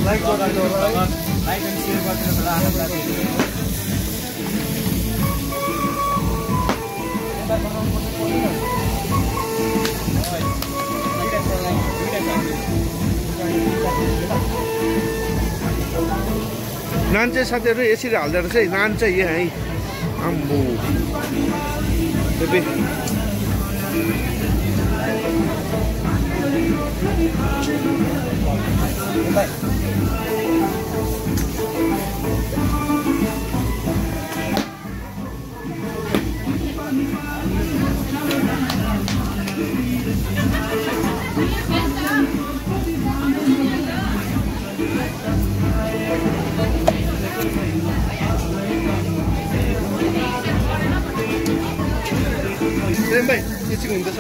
Like and share गरिदिनु होला नान चाहिँ साथीहरू यसरी हाल्दो रहेछ है। नान चाहिँ यहाँ है आम्बो भाइ एकछिन हुँदैछ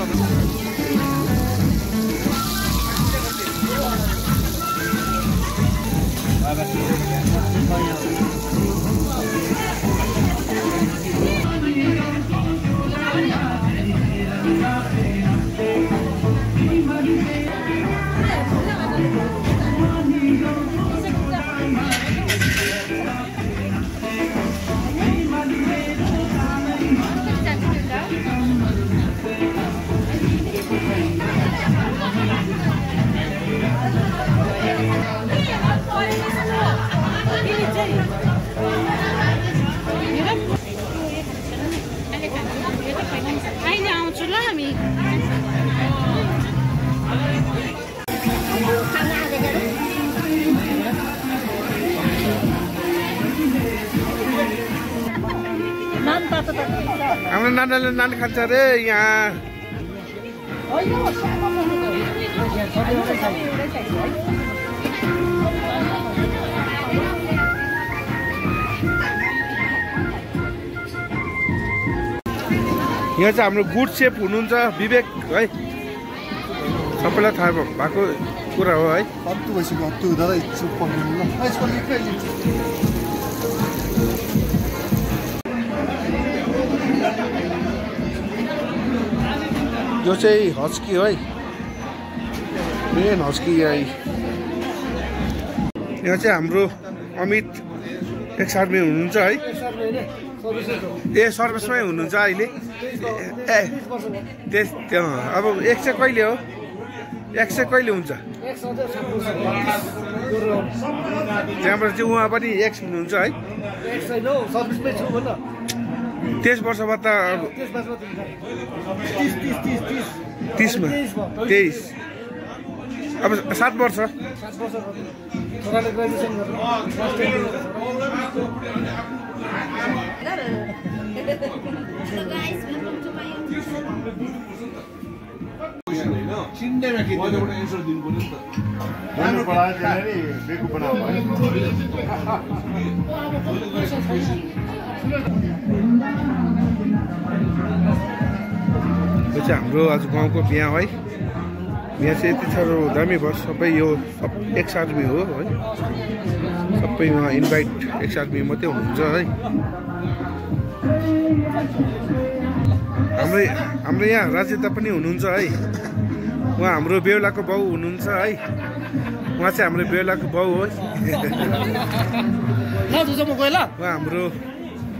हाम्रो नानाले नान खान्छ रे यहाँ। यहाँ चाहिँ हाम्रो गुड सेफ हुनुहुन्छ विवेक है, सबैलाई थाहा भएको कुरा हो है। यो चाहिँ हस्की है, मेन हस्की है। यहाँ चाहिँ हाम्रो अमित एक्स आर्मी हुनुहुन्छ है। ए सर्भिसमै हुनुहुन्छ अहिले। ए अब एक चाहिँ कहिले हो? एक चाहिँ कहिले हुन्छ? त्यहाँबाट चाहिँ उहाँ पनि एक्स हुनुहुन्छ है। 23 वर्षमा त 30मा 23 अब 7 वर्ष। यो चाहिँ हाम्रो आज गाउँको बिहा है। बिहा चाहिँ यति साह्रो दामी भयो। सबै यो सब एक्स आर्मी हो है। सबैमा इन्भाइट एक्स आर्मी मात्रै हुनुहुन्छ है। हाम्रो यहाँ राजेता पनि हुनुहुन्छ है। उहाँ हाम्रो बेहुलाको बाउ हुनुहुन्छ है। उहाँ चाहिँ हाम्रो बेहुलाको बाउ हो। उहाँ हाम्रो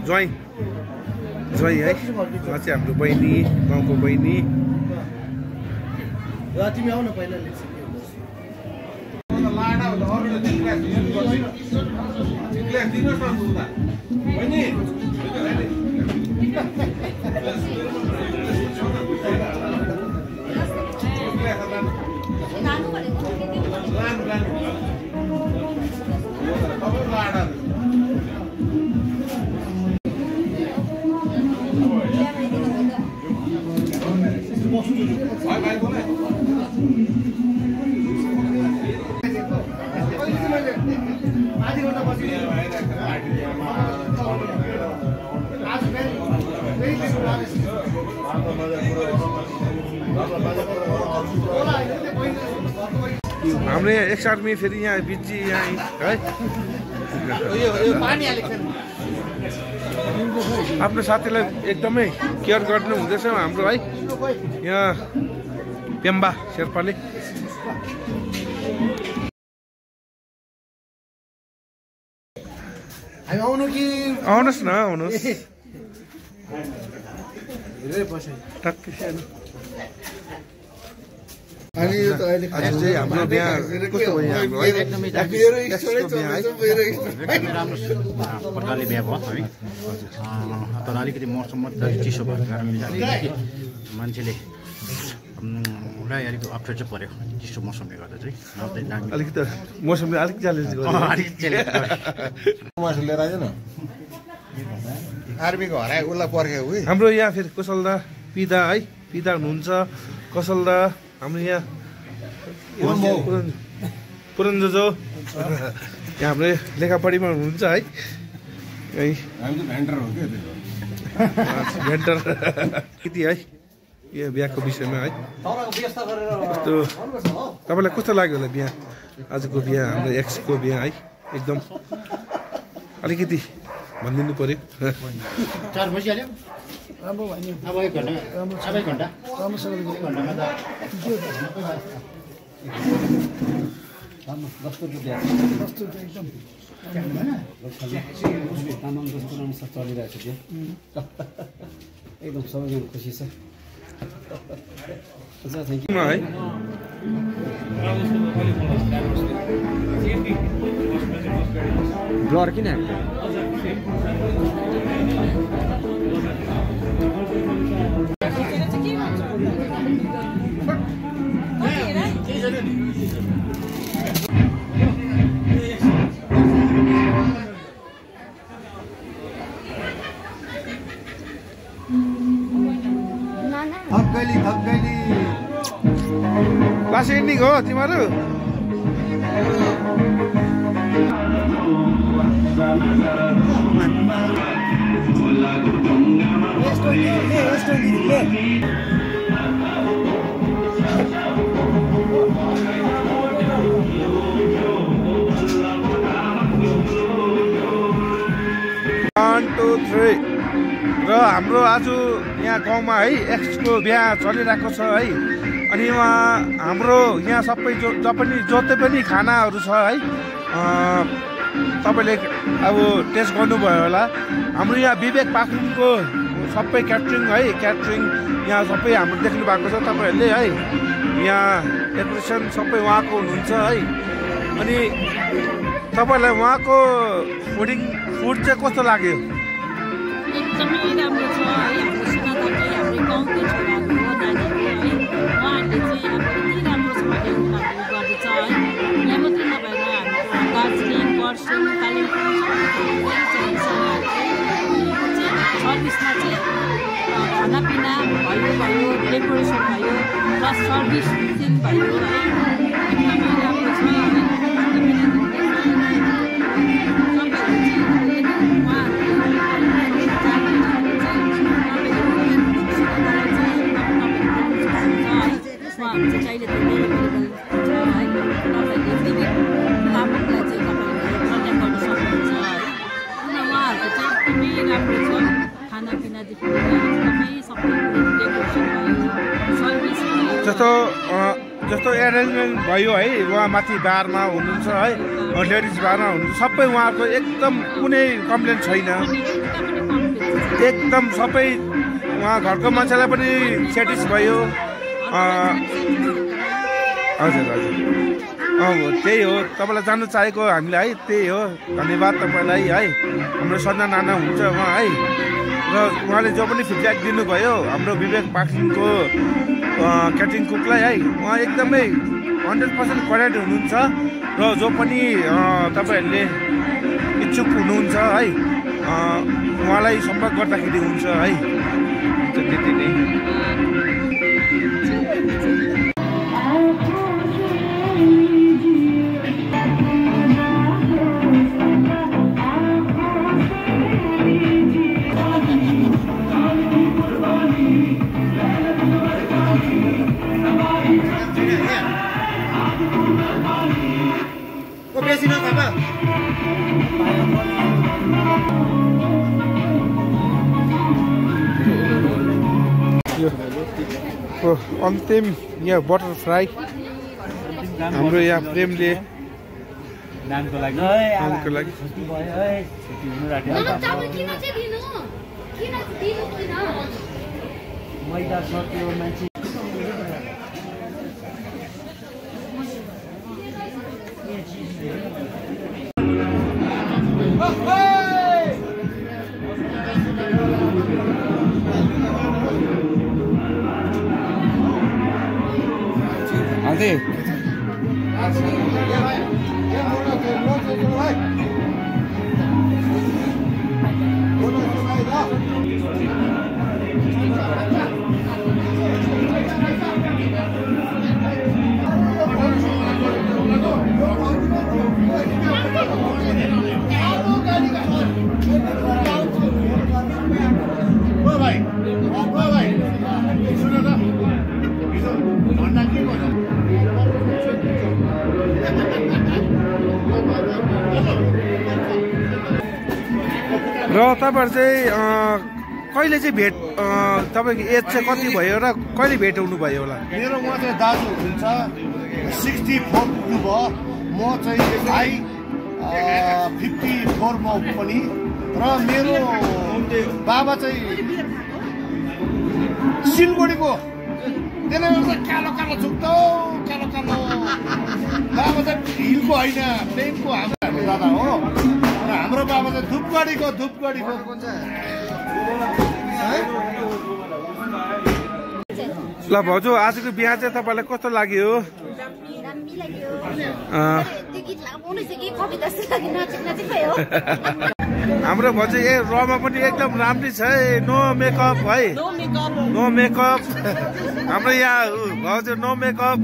ज्वाइँ है। उहाँ चाहिँ हाम्रो बहिनी, गाउँको बहिनी। हाम्रो यहाँ एक्स आर्मी फेरि यहाँ बिजी यहाँ है। आफ्नो साथीलाई एकदमै केयर गर्नु हुँदैछ हाम्रो है यहाँ पेम्बा शेर्पाले। आउनुहोस् न आउनुहोस् हाम्रो बिहा कस्तो भयो हाम्रो एकदमै प्रकारले बिहा भयो है। तर अलिकति मौसम चिसो भएको कारणले अलिकति मान्छेले अलिक अप्ठ्यारो चाहिँ पर्यो चिसो मौसमले गर्दा चाहिँ। अलिकति मौसमले अलिक च्यालेन्ज लिएर आएन आर्मीको हराए उसलाई पर्खेको उही। हाम्रो यहाँ फेरि कौशलदा पिता है पिता हुनुहुन्छ कौशलदा हाम्रो यहाँ पुरन्जो यहाँ हाम्रो लेखापढीमा हुनुहुन्छ है भेन्टर हो भेन्टर यति है यो बिहाको विषयमा है। कस्तो तपाईँलाई कस्तो लाग्यो होला बिहा आजको बिहा हाम्रो एक्सको बिहा है एकदम अलिकति भनिदिनु पर्यो। 4 बजिहाल्यो अब 1 घण्टा अब 1 घण्टा एकदम सबैजना खुसी छ ब्लर किन लास्ट एन्डिङ हो तिमीहरू र हाम्रो आज यहाँ गाउँमा है एक्सको बिहा चलिरहेको छ है। अनि उहाँ हाम्रो यहाँ सबै जति पनि खानाहरू छ है तपाईँले अब टेस्ट गर्नुभयो होला। हाम्रो यहाँ विवेक पाखरिनको सबै क्याटरिङ है क्याटरिङ यहाँ सबै हाम्रो देख्नु भएको छ तपाईँहरूले है। यहाँ डेकोरेसन सबै उहाँको हुनुहुन्छ है। अनि तपाईँलाई उहाँको फुड चाहिँ कस्तो लाग्यो? एकदमै राम्रो छ है। हाम्रो सुनादाकै हाम्रो गाउँकै छोराहरू हो नानीहरू है। उहाँहरूले चाहिँ अब यति राम्रोसँगले उनीहरू गर्दैछ है। यहाँ मात्रै नभएर हाम्रो दार्जिलिङ खरसाङ कालिम्पोङ सर्भिसमा चाहिँ खानापिना भयो डेकोरेसन भयो प्लस सर्भिस भयो है। एकदमै राम्रो छ है। जस्तो एरेन्जमेन्ट भयो है। उहाँ माथि बारमा हुनुहुन्छ है लेडिज बारमा हुनुहुन्छ सबै उहाँको एकदम कुनै कम्प्लेन छैन एकदम सबै उहाँ घरको मान्छेलाई पनि सेटिस भयो। हजुर हजुर त्यही हो तपाईँलाई जान्नु चाहेको हामीले है त्यही हो। धन्यवाद तपाईँलाई है। हाम्रो सन्ना नाना हुन्छ उहाँ है र उहाँले जो पनि फिडब्याक दिनुभयो हाम्रो विवेक पाखरिनको क्याटरिङ कुकलाई है उहाँ एकदमै 100% करेक्ट हुनुहुन्छ। र जो पनि तपाईँहरूले इच्छुक हुनुहुन्छ है उहाँलाई सम्पर्क गर्दाखेरि हुन्छ है। त्यति नै यो अन्तिम यहाँ बटरफ्लाई हाम्रो यहाँ प्रेमले नामको लागि हाल्दै र तपाईँहरू चाहिँ कहिले चाहिँ भेट तपाईँको एज चाहिँ कति भयो र कहिले भेट हुनुभयो होला? मेरो उहाँ चाहिँ दाजु हुनुहुन्छ 64 पुग्नुभयो म चाहिँ 54 मा पनि र मेरो बाबा चाहिँ सिलगढीको त्यसले गर्दा कालो कालो छुक्दो कालो कालो बाबा चाहिँ हिलको होइन प्लेनको हाम्रो दादा हो र हाम्रो बाबा चाहिँ धुपगढीको ल भाउजू आजको बिहा चाहिँ तपाईँलाई कस्तो लाग्यो? हाम्रो भाउजू रमा पनि एकदम राम्रै छ है, नो मेकअप है, नो मेकअप हाम्रो यहाँ भाउजू नो मेकअप